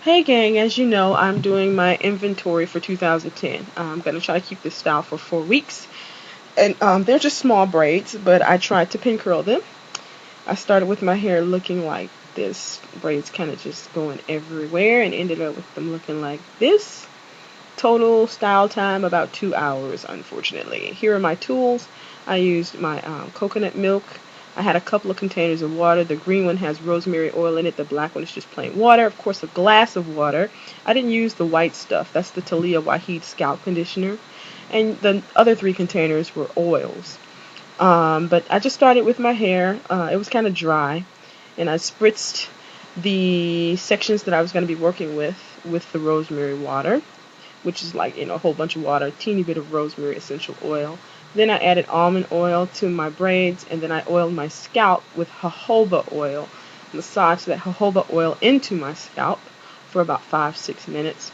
Hey gang, as you know, I'm doing my inventory for 2010. I'm going to try to keep this style for 4 weeks. And they're just small braids, but I tried to pin curl them. I started with my hair looking like this, braids kind of just going everywhere, and ended up with them looking like this. Total style time about 2 hours, unfortunately. Here are my tools. I used my coconut milk. I had a couple of containers of water. The green one has rosemary oil in it. The black one is just plain water. Of course, a glass of water. I didn't use the white stuff. That's the Talia Wahid scalp conditioner. And the other three containers were oils. But I just started with my hair. It was kind of dry. And I spritzed the sections that I was going to be working with the rosemary water, which is like, a whole bunch of water, a teeny bit of rosemary essential oil. Then I added almond oil to my braids, and then I oiled my scalp with jojoba oil. Massaged that jojoba oil into my scalp for about 5-6 minutes.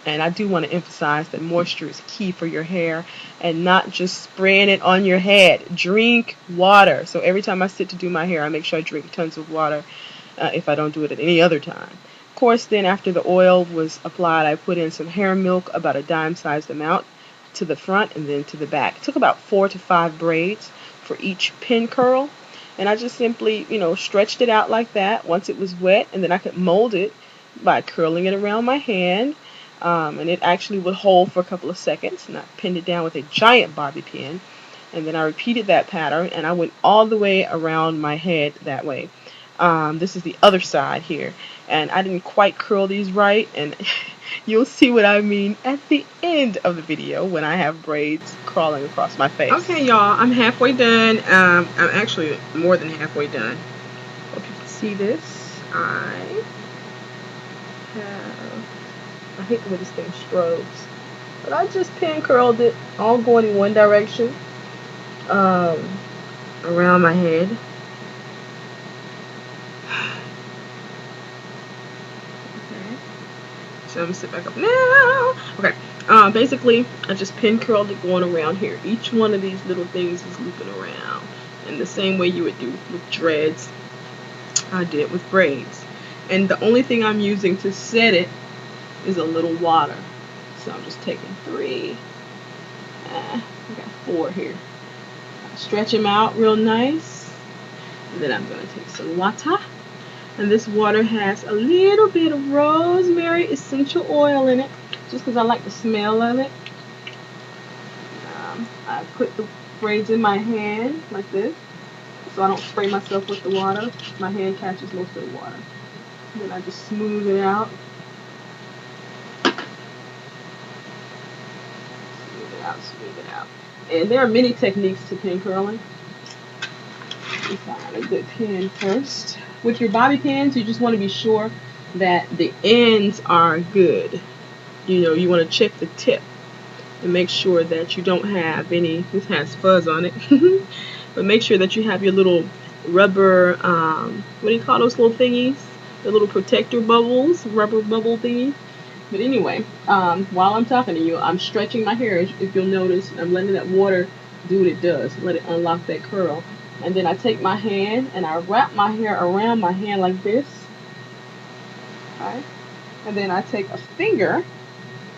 And I do want to emphasize that moisture is key for your hair, and not just spraying it on your head. Drink water. So every time I sit to do my hair, I make sure I drink tons of water if I don't do it at any other time. Of course, then after the oil was applied, I put in some hair milk, about a dime-sized amount, to the front and then to the back. It took about 4 to 5 braids for each pin curl, and I just simply, stretched it out like that once it was wet, and then I could mold it by curling it around my hand, and it actually would hold for a couple of seconds, and I pinned it down with a giant bobby pin, and then I repeated that pattern, and I went all the way around my head that way. This is the other side here, and I didn't quite curl these right, and you'll see what I mean at the end of the video when I have braids crawling across my face. Okay, y'all, I'm halfway done. I'm actually more than halfway done. Hope you can see this. I hate the way this thing strobes, but I just pin curled it, all going in one direction, around my head. Okay. So I'm gonna sit back up now. Okay. Basically, I just pin curled it going around here. Each one of these little things is looping around, in the same way you would do with dreads. I did with braids, and the only thing I'm using to set it is a little water. So I'm just taking 3. I got 4 here. I'll stretch them out real nice, and then I'm gonna take some water. And this water has a little bit of rosemary essential oil in it, just because I like the smell of it. I put the braids in my hand like this, so I don't spray myself with the water. My hand catches most of the water. And then I just smooth it out. Smooth it out. And there are many techniques to pin curling. You find a good pin first. With your bobby pins, you just want to be sure that the ends are good. You want to check the tip and make sure that you don't have any. This has fuzz on it, but make sure that you have your little rubber. What do you call those little thingies? The little protector bubbles, rubber bubble thingies. But anyway, while I'm talking to you, I'm stretching my hair. If you'll notice, I'm letting that water do what it does. Let it unlock that curl. And then I take my hand and I wrap my hair around my hand like this. Okay? And then I take a finger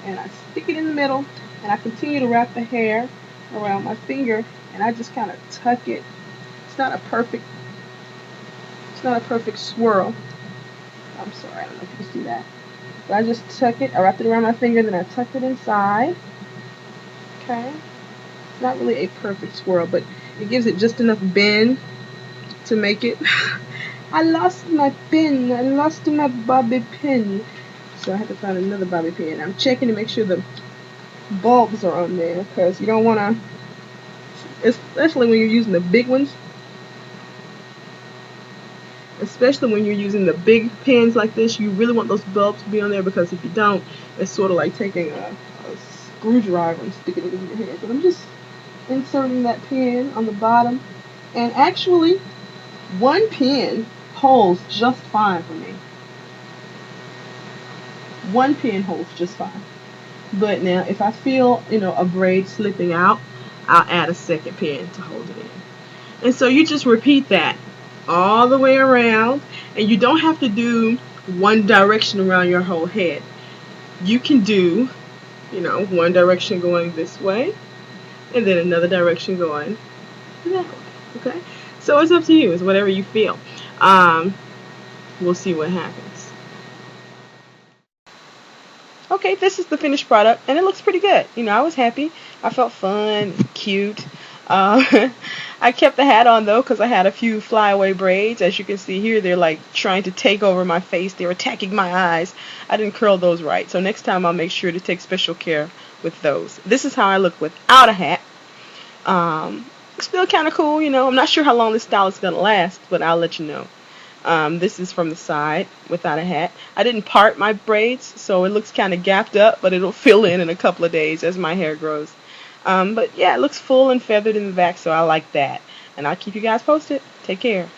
and I stick it in the middle, and I continue to wrap the hair around my finger, and I just kind of tuck it. It's not a perfect swirl. I'm sorry, I don't know if you can see that. But I just tuck it, I wrap it around my finger, then I tuck it inside. Okay? It's not really a perfect swirl, but it gives it just enough bend to make it. I lost my pin. I lost my bobby pin. So I have to find another bobby pin. I'm checking to make sure the bulbs are on there, because you don't want to, especially when you're using the big ones. Especially when you're using the big pins like this, you really want those bulbs to be on there, because if you don't, it's sort of like taking a screwdriver and sticking it in your head. But I'm just inserting that pin on the bottom, and actually, one pin holds just fine for me. One pin holds just fine. But now, if I feel, a braid slipping out, I'll add a second pin to hold it in. And so you just repeat that all the way around, and you don't have to do one direction around your whole head. You can do, one direction going this way, and then another direction going that way. Okay? So it's up to you. It's whatever you feel. Um, we'll see what happens. Okay, this is the finished product, and it looks pretty good. I was happy. I felt fun, cute. Uh, I kept the hat on though, because I had a few flyaway braids. As you can see here, they're like trying to take over my face. They're attacking my eyes. I didn't curl those right, so next time I'll make sure to take special care with those. This is how I look without a hat. Still kind of cool. I'm not sure how long this style is gonna last, but I'll let you know. This is from the side without a hat. I didn't part my braids, so it looks kind of gapped up, but it'll fill in a couple of days as my hair grows. But yeah, it looks full and feathered in the back, so I like that. And I'll keep you guys posted. Take care.